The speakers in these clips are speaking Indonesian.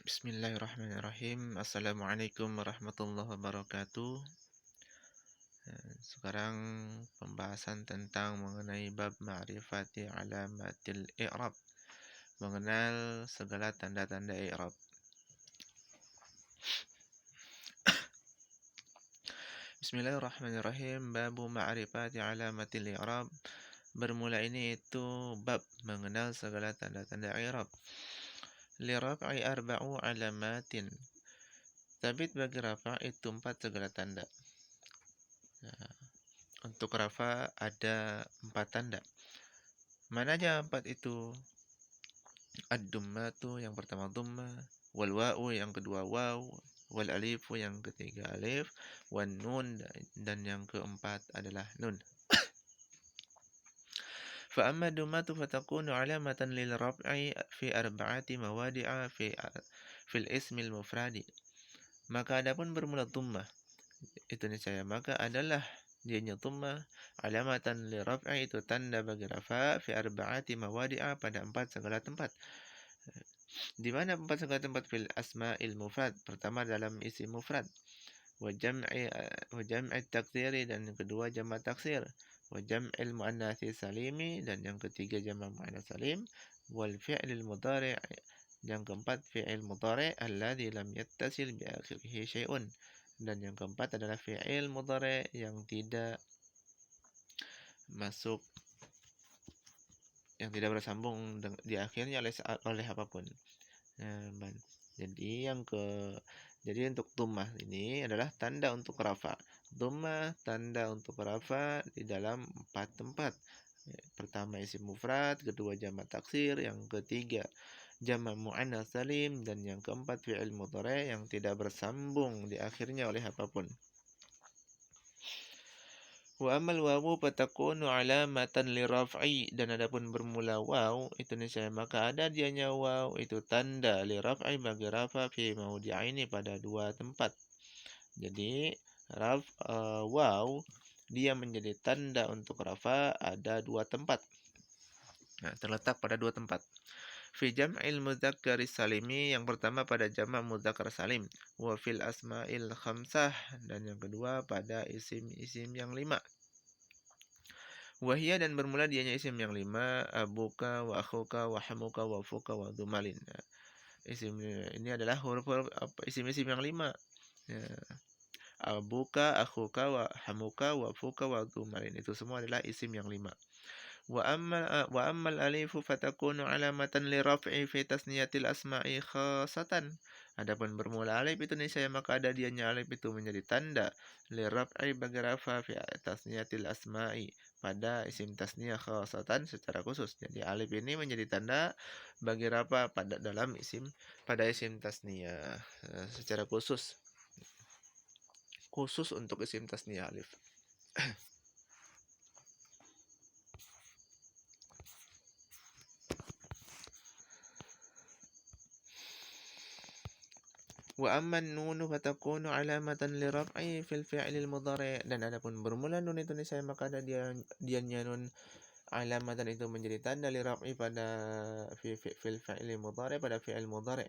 Bismillahirrahmanirrahim. Assalamualaikum warahmatullahi wabarakatuh. Sekarang pembahasan tentang mengenai bab ma'rifati alamatil i'rab, mengenal segala tanda-tanda i'rab. Bismillahirrahmanirrahim. Babu ma'rifati alamatil i'rab. Bermula ini itu bab mengenal segala tanda-tanda i'rab. Liraf'i arba'u alamatin. Sabit bagi rafa' itu 4 segala tanda. Untuk rafa ada 4 tanda. Mana aja 4 itu? Ad-dummatu yang pertama dumma, wal wa'u yang kedua waw, wal alifu yang ketiga alif, wan nun dan yang keempat adalah nun. Fa amma dummatu fatakunu alamatan lil raf'i fi arba'ati mawadi'a fil ismil mufradi. Maka adapun bermula dummah itu niscaya maka adalah dianya tummah alamatan li raf'i itu tanda bagi rafa fi arba'ati mawadi'a pada 4 segala tempat. Di mana 4 segala tempat? Fil asma'il mufrad, pertama dalam isim mufrad, wa jam'i taksiri dan yang kedua jamak taksir, wa jam'il muannatsi salimi dan yang ketiga jamak muannats salim, wal fi'lil mudhari' yang keempat fi'il mudhari' alladzi lam yattasil bi akhirih syai'un. Dan yang keempat adalah fi'il mudhari' yang tidak masuk, yang tidak bersambung di akhirnya oleh apapun. Jadi untuk dhammah ini adalah tanda untuk rafa. Dhammah tanda untuk rafa di dalam 4 tempat. Pertama isim mufrad, kedua jamak taksir, yang ketiga jamak muannats salim, dan yang keempat fi'il mudhari' yang tidak bersambung di akhirnya oleh apapun. Wa amal wawu fatakunu alamatan liraf'i, dan adapun bermula waw itu niscaya maka ada dianya waw itu tanda liraf'i bagi rafa fi mawdi'aini pada 2 tempat. Jadi waw dia menjadi tanda untuk rafa ada 2 tempat. Terletak pada 2 tempat. Fi jam'il mudzakkaris salimi, yang pertama pada jamak mudzakkar salim, wa fil asma'il khamsah, dan yang kedua pada isim-isim yang 5. Wahia, dan bermula dianya isim yang 5, abuka wa akhuka wa hamuka wa fuka wa dumalin. Isim ini adalah huruf-huruf isim-isim yang 5. Abuka, akhuka wa hamuka wa fuka wa dumalin, itu semua adalah isim yang 5. Wa ammal alifu fatakunu alamatan li raf'i fi tasniyatil asma'i khassatan. Adapun bermula alif itu niscaya maka ada dianya alif itu menjadi tanda li raf'i bagi rafa fi tasniyatil asma'i pada isim tasniyah khassatan secara khusus. Jadi alif ini menjadi tanda bagi rafa pada isim tasniyah secara khusus untuk isim tasniyah alif. Wa amman nunu fatakunu alamatan li raf'i fil fi'lil mudhari', dan adapun bermula nun itu niscaya maka ada dianya nun alamatan itu menjadi tanda li raf'i pada fil fi'lil mudhari' pada fi'il mudhari'.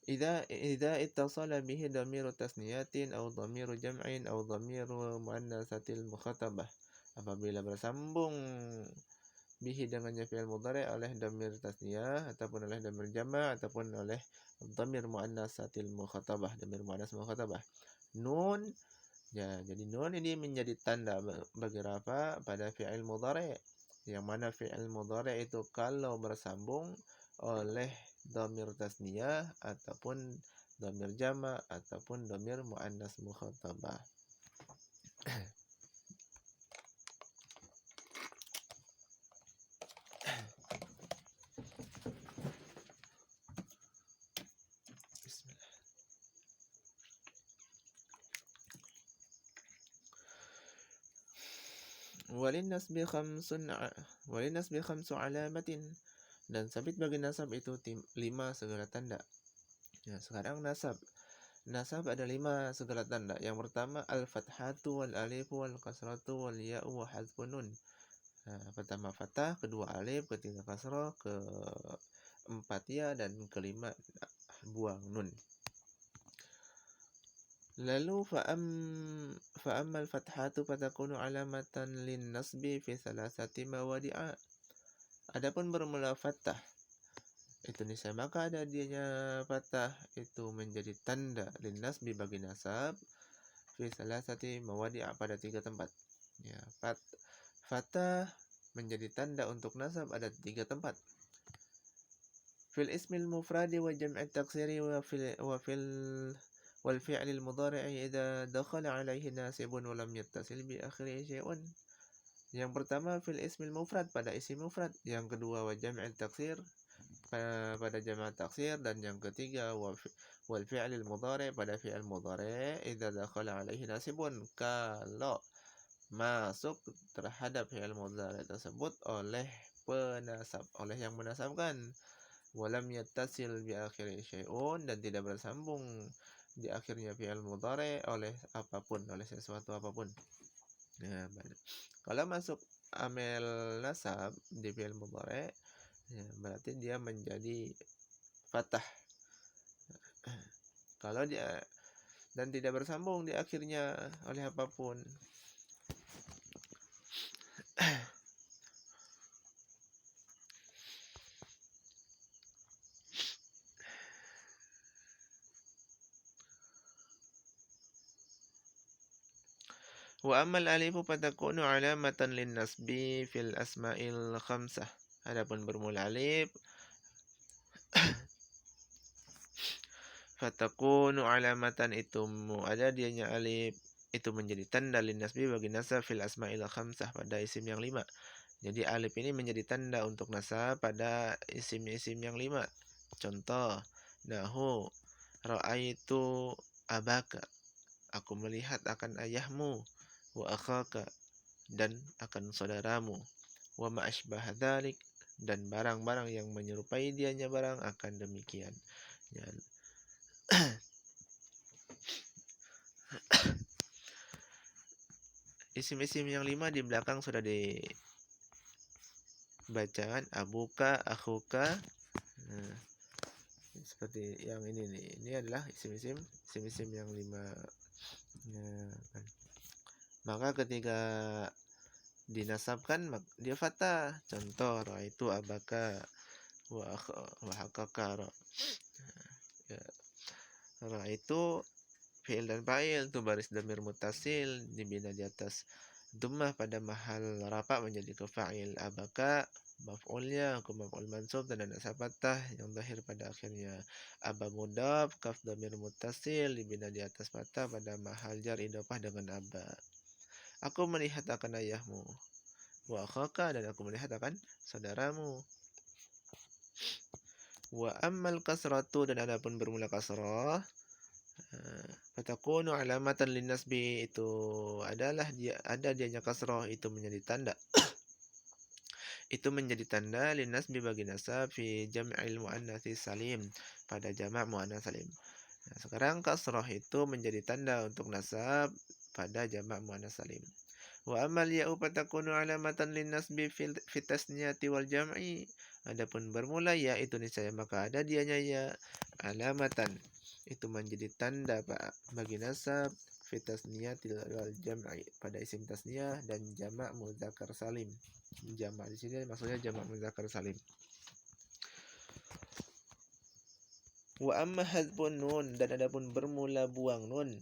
Idza ittasala bihi dhamiru tasniyatin aw dhamiru jam'in aw dhamiru muannatsatil mukhatabah, apabila bersambung bihi dengannya fi'il mudhari' oleh dhamir tasniyah ataupun oleh dhamir jama' ataupun oleh dhamir muannatsatil mukhatabah, dhamir muannats mukhatabah. Nun ya, jadi nun ini menjadi tanda bagi rafa pada fi'il mudhari', yang mana fi'il mudhari' itu kalau bersambung oleh dhamir tasniyah ataupun dhamir jama' ataupun dhamir muannats mukhatabah. Walin nasbi khamsu alamatin, dan sabit bagi nasab itu 5 segala tanda. Ya, sekarang nasab ada 5 segala tanda. Yang pertama al-fathatu wal alifu wal kasratu wal ya'u wa hadzfun nun. Pertama fathah, kedua alif, ketiga kasrah, keempat ya, dan kelima buang nun. Lalu fa'ammal fathatu fatakunu alamatan lin nasbi fi salasati mawadi'a. Adapun bermula fathah itu niscaya maka ada dianya fathah itu menjadi tanda lin nasbi bagi nasab fi salasati mawadi'a pada 3 tempat. Ya, fathah menjadi tanda untuk nasab ada 3 tempat. Fil ismil mufradi wa jam'i taksiri wa fil wal fi'lil mudhari'i idza dakhala 'alaihi nasibun wa lam yattasil bi akhirih syai'un. Yang pertama fil ismil mufrad pada isim mufrad, yang kedua wa jam'il taksir pada jama' taksir, dan yang ketiga wal fi'lil mudhari' pada fi'il mudhari' idza dakhala 'alaihi nasibun, kalau masuk terhadap fi'il mudhari' tersebut oleh penasab, oleh yang menasabkan. Walam yattasil bi akhiri syai'un, dan tidak bersambung di akhirnya fi'il mudhari' oleh apapun, oleh sesuatu apapun. Ya, kalau masuk amil nasab di fi'il mudhari', ya, berarti dia menjadi fathah. Kalau dia dan tidak bersambung di akhirnya oleh apapun. Wa ammal alifu fatakunu alamatan lin nasbi fil asma'il khamsah. Adapun bermula alif fatakunu alamatan itu ada dianya alif itu menjadi tanda lin nasbi bagi nasab fil asma'il khamsah pada isim yang 5. Jadi alif ini menjadi tanda untuk nasab pada isim-isim yang 5. Contoh, nahu ra'aitu abaka, aku melihat akan ayahmu, wa akhaka, dan akan saudaramu, wa ma asbaha dzalik, dan barang-barang yang menyerupai dianya barang akan demikian. Ya. Isim-isim yang 5 di belakang sudah dibacakan, abuka, akhuka. Nah, seperti yang ini nih. Ini adalah isim-isim yang 5. Nah, maka ketika dinasabkan dia fathah. Contoh, itu abaka wa hakaka. Ya. Itu fi'il dan fa'il itu baris dhamir muttasil dibina di atas dhammah pada mahal rafa menjadi ke fa'il. Abaka maf'ulnya ke maf'ul mansub dan ada fathah yang zahir pada akhirnya. Aba mudhaf kaf dhamir muttasil dibina di atas fathah pada mahal jar idhofah dengan aba. Aku melihat akan ayahmu, wa akhaka, dan aku melihat akan saudaramu. Wa ammal kasratu, dan adapun bermula kasrah, fatakunu alamatan linnasbi, itu adalah ada dianya kasrah itu menjadi tanda itu menjadi tanda linnasbi bagi nasab fi jam'il muannatsi salim pada jamak muannats salim. Nah, sekarang kasrah itu menjadi tanda untuk nasab pada jamak muannats salim. Wa amal ya'u fatakunu alamatan linnasbi fi tasniyati wal jam'i. Adapun bermula ya itu niscaya maka ada dianya ya alamatan itu menjadi tanda bagi nasab fi tasniyati wal jam'i pada isim tasniyah dan jamak mudzakkar salim. Jamak di sini maksudnya jamak mudzakkar salim. Wa amma hadzfun nun, dan adapun bermula buang nun,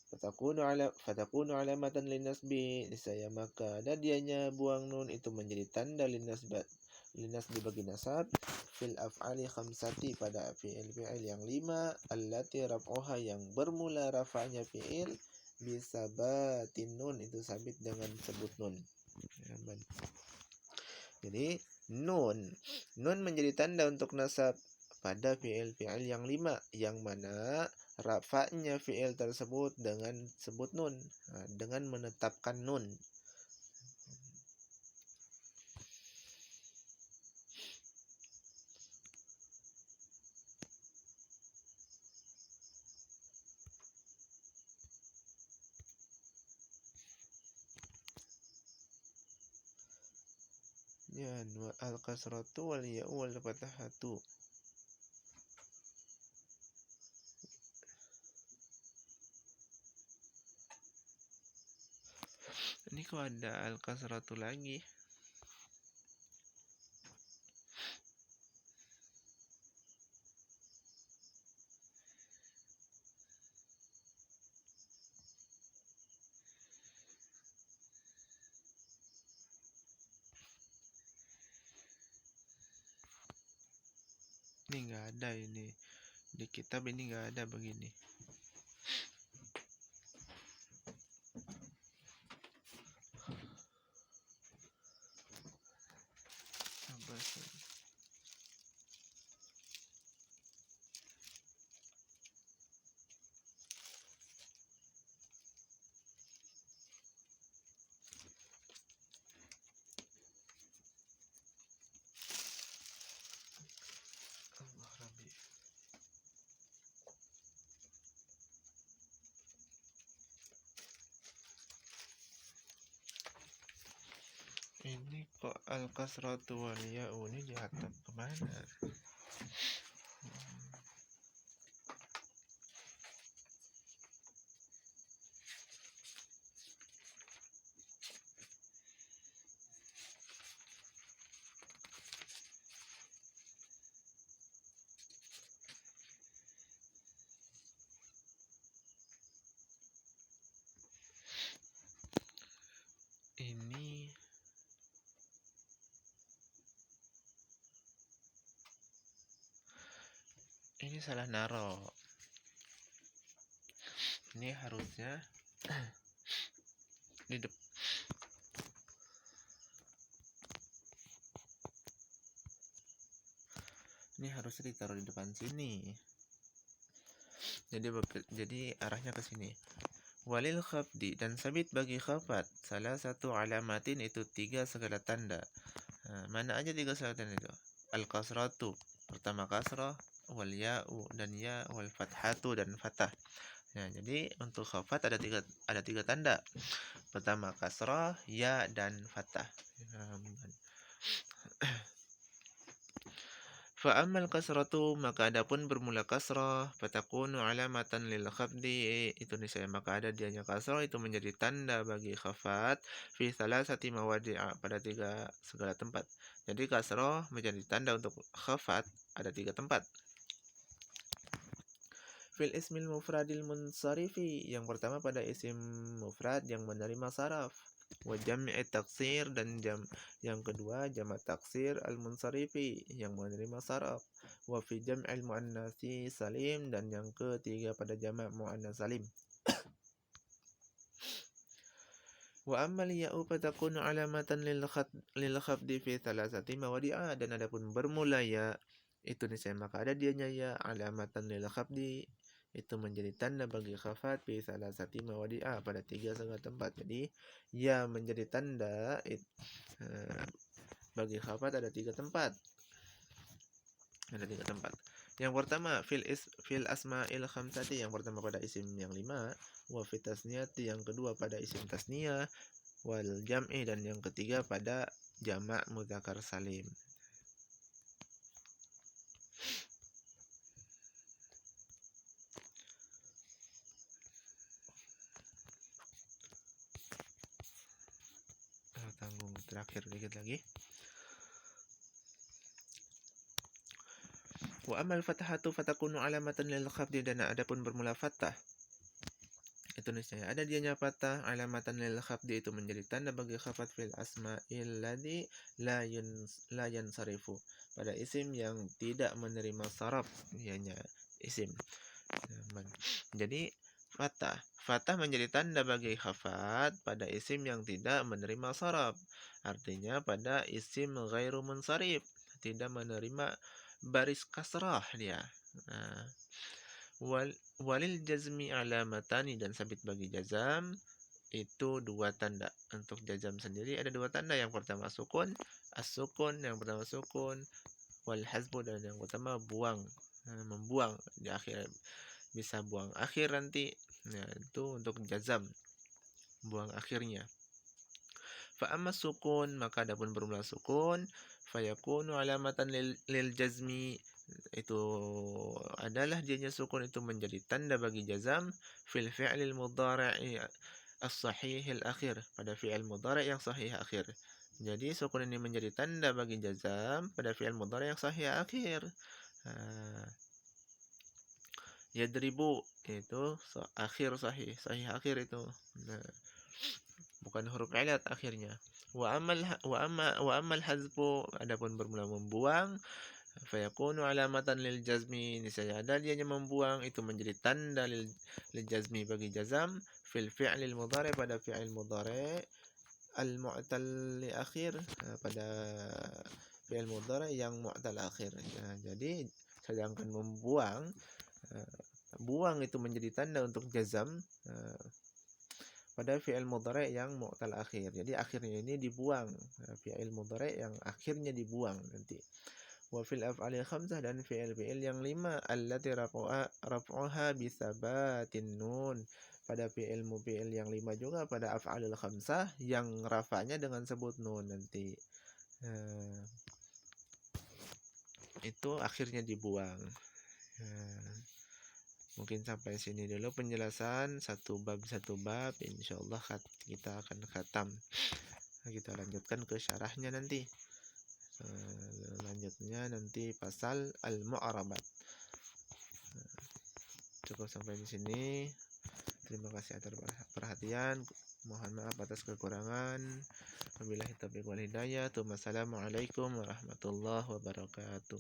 fatakunu alamatan linnasbi, niscaya maka ada dianya buang nun itu menjadi tanda linnasbi bagi nasab fil af'ali khamsati pada fi'il yang 5 allati raf'uha yang bermula rafa'nya fi'il bisabatin nun itu sabit dengan sebut nun. Jadi nun menjadi tanda untuk nasab pada fi'il yang 5 yang mana rafa'nya fi'il tersebut dengan sebut nun, dengan menetapkan nun. Ya, al-kasratu wal ya'u wal fathatu. Ini kok ada al-kasratu lagi? Ini nggak ada ini. Di kitab ini nggak ada begini. Allah Rabbi. Ini kok al-kasratu wal ya'u ini diatap kemana? Ini salah naro. Ini harusnya di depan. Ini harusnya ditaruh di depan sini. Jadi arahnya ke sini. Walil khafdi, dan sabit bagi khafat salah satu alamatin itu 3 segala tanda. Mana aja 3 segala tanda itu? Al-kasratu, pertama kasrah, wal ya'u dan ya, wal fathatu dan fathah. Nah, jadi untuk khafat ada tiga tanda. Pertama kasrah, ya dan fathah. Fa'amal kasratu, maka adapun bermula kasrah, fatakunu alamatan lil khafdi, itu niscaya maka ada dianya kasrah itu menjadi tanda bagi khafat fi salasati mawadi'a, pada 3 segala tempat. Jadi kasrah menjadi tanda untuk khafat ada 3 tempat. Fil ismil mufradil munsarifi, yang pertama pada isim mufrad yang menerima saraf. Wa jam'i taksir, dan yang kedua jamak taksir al-munsarifi yang menerima saraf. Wa fi jam'il muannatsi salim, dan yang ketiga pada jamak muannas salim. Wa ammal ya'u fatakunu alamatan lil khafdi fi thalathati mawadi'a, dan adapun bermula ya itu niscaya maka ada dianya ya alamatan lil khafdi itu menjadi tanda bagi khafat fi salasati mawadi'a, pada 3 segala tempat. Jadi ya menjadi tanda bagi khafat ada 3 tempat. Ada 3 tempat. Yang pertama fil asma'il khamsati, yang pertama pada isim yang 5, wa fi tasniyati, yang kedua pada isim tasniyah, wal jam'i, dan yang ketiga pada jamak mudzakkar salim. Tanggung terakhir dikit lagi. Wa amal fathatu fatakunu alamatan lil khafdi, dan adapun bermula fathah itu niscaya ada dianya fathah alamatan lil khafdi itu menjadi tanda bagi khafat fil asma'il ladzi la yansarifu, pada isim yang tidak menerima saraf, ianya isim. Jadi fathah menjadi tanda bagi khafat pada isim yang tidak menerima saraf. Artinya pada isim ghairu munsharif, tidak menerima baris kasrah dia. Walil jazmi alamatani, dan sabit bagi jazam itu 2 tanda. Untuk jazam sendiri ada 2 tanda. Yang pertama sukun, as-sukun, yang pertama sukun, wal hazbu, dan yang pertama buang, membuang di akhir, bisa buang akhir nanti. Nah, itu untuk jazam, buang akhirnya. Fa amma sukun, maka adapun bermula sukun, fayakunu alamatan lil jazmi, itu adalah dianya sukun itu menjadi tanda bagi jazam fil fi'lil mudhari'i, as-sahihil akhir, pada fi'il mudhari' yang sahih akhir. Jadi sukun ini menjadi tanda bagi jazam pada fi'il mudhari' yang sahih akhir. Nah, yadribu itu akhir sahih, sahih akhir itu. Nah, bukan huruf ilat akhirnya. Wa ammal hazfu, adapun bermula membuang, fayakunu alamatan lil jazmi, niscaya ada dianya membuang itu menjadi tanda lil jazmi bagi jazam fil fi'lil mudhari, pada fi'il mudhari al mu'tal li akhir, pada fi'il mudhari yang mu'tal akhir. Nah, jadi sedangkan membuang, buang itu menjadi tanda untuk jazam pada fi'il mudhari yang mu'tal akhir. Jadi akhirnya ini dibuang, fi'il mudhari yang akhirnya dibuang nanti. Wa fil af'alil khamsah, dan fi'il-fi'il yang 5 allati raf'uha bisabatin nun, pada fi'il yang 5 juga pada af'alil khamsah yang rafa'nya dengan sebut nun nanti. Itu akhirnya dibuang. Mungkin sampai sini dulu penjelasan satu bab insyaallah kita akan khatam. Kita lanjutkan ke syarahnya nanti. Lanjutnya nanti pasal al-mu'arabat. Cukup sampai di sini. Terima kasih atas perhatian. Mohon maaf atas kekurangan. Wabillahi taufiq wal hidayah. Wassalamualaikum warahmatullahi wabarakatuh.